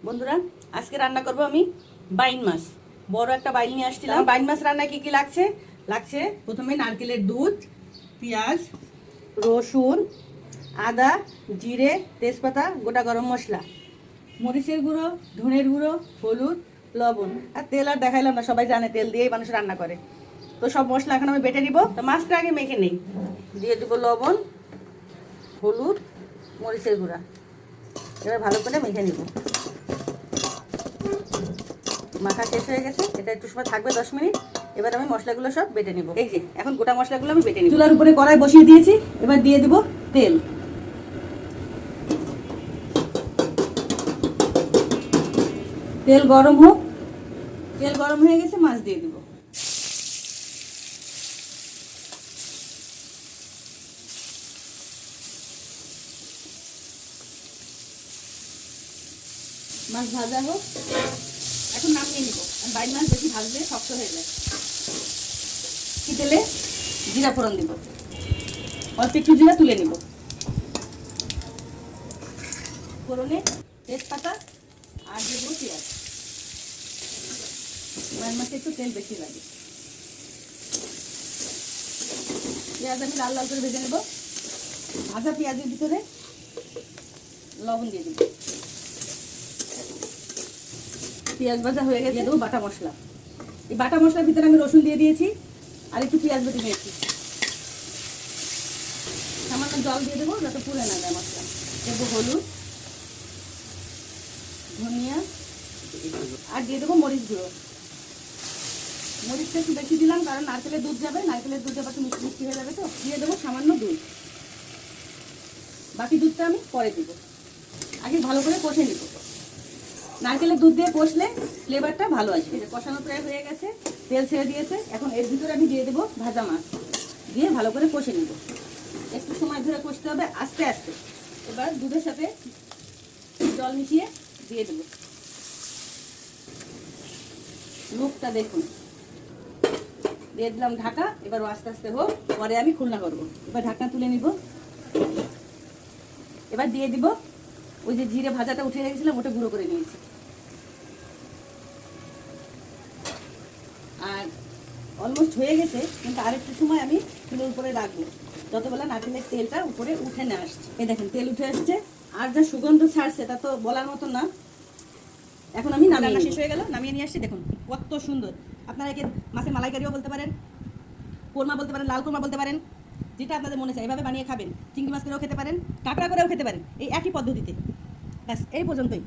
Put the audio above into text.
বন্ধুরা, আজকে রান্না করব আমি বাইন মাছ। বড় একটা বাইন নিয়ে আসছিলাম। বাইন মাছ রান্নায় কি কি লাগছে? লাগছে প্রথমে নারকেলের দুধ, পেঁয়াজ, রসুন, আদা, জিরে, তেজপাতা, গোটা গরম মশলা, মরিচের গুঁড়ো, ধনের গুঁড়ো, হলুদ, লবণ। আর তেল আর দেখাইলাম না, সবাই জানে তেল দিয়েই মানুষ রান্না করে। তো সব মশলা এখন আমি বেটে নিব। তো মাছটা আগে মেখে নেই। দিয়ে দেবো লবণ, হলুদ, মরিচের গুঁড়া। এবার ভালো করে মেখে নিব। মাখা শেষ হয়ে গেছে, এটা একটু সময় থাকবে 10 মিনিট। এবার আমি মশলাগুলো সব বেটে নিব। এই যে এখন গোটা মশলাগুলো আমি বেটে নিব। চুলার উপরে কড়াই বসিয়ে দিয়েছি, এবার দিয়ে দিব তেল। তেল গরম হোক। তেল গরম হয়ে গেছে, মাছ দিয়ে দিব। মাছ ভাজা হোক, এখন নামিয়ে নিব। বাইর মাছ বেশি ভাজলে শক্ত হয়ে যায়। তেলে জিরা ফোড়ন দিব, অল্প একটু জিরা তুলে নিব। ফোড়নে তেজপাতা আর দিয়ে দেবো পেঁয়াজ। বাইর মাছে একটু তেল বেশি লাগে। পেঁয়াজ আমি লাল লাল করে ভেজে নেব। ভাজা পেঁয়াজের ভিতরে লবণ দিয়ে দেব। পেঁয়াজ ভাজা হয়ে গেছে, দিয়ে দেবো বাটা মশলা। এই বাটা মশলার ভিতরে আমি রসুন দিয়ে দিয়েছি আর একটু পেঁয়াজ বেটে নিয়েছি। সামান্য জল দিয়ে দেবো যাতে পুড়ে না যায় মশলা। দেবো হলুদ, ধনিয়া আর দিয়ে দেবো মরিচ গুঁড়ো। মরিচটা একটু বেশি দিলাম কারণ নারকেলের দুধ যাবে, নারকেলের দুধ যাবে একটু মিষ্টি মিষ্টি হয়ে যাবে। তো দিয়ে দেবো সামান্য দুধ। বাকি দুধটা আমি পরে দিব। আগে ভালো করে কষে নিব। নারকেলের দুধ দিয়ে কষলে ফ্লেভারটা ভালো আসবে। কষানো প্রায় হয়ে গেছে, তেল ছেড়ে দিয়েছে। এখন এর ভিতরে আমি দিয়ে দেবো ভাজা মাছ, দিয়ে ভালো করে কষে নিব। একটু সময় ধরে কষতে হবে, আস্তে আস্তে। এবার দুধের সাথে জল মিশিয়ে দিয়ে দেবো। লুকটা দেখুন, দিয়ে দিলাম ঢাকা। এবার আস্তে আস্তে হোক, পরে আমি খুলনা করবো। এবার ঢাকনা তুলে নিব। এবার দিয়ে দিব ওই যে জিরে ভাজাটা উঠে রেখেছিলাম, ওটা গুঁড়ো করে নিয়েছি। আর অলমোস্ট হয়ে গেছে, কিন্তু আরেকটু সময় আমি চুলের উপরে রাখবো, যতবেলা নারকেলের তেলটা উপরে উঠে না আসছে। এই দেখেন তেল উঠে আসছে, আর যা সুগন্ধ ছাড়ছে তা তো বলার মতো না। এখন আমি রান্না শেষ হয়ে গেল, নামিয়ে নিয়ে আসছি। দেখুন কত সুন্দর। আপনারা একে মাছের মালাইকারিও বলতে পারেন, কোরমা বলতে পারেন, লাল কোরমা বলতে পারেন, যেটা আপনাদের মনে চায় এভাবে বানিয়ে খাবেন। চিংড়ি মাছ করেও খেতে পারেন, কাঁকড়া করেও খেতে পারেন, এই একই পদ্ধতিতে। ব্যাস এই পর্যন্তই।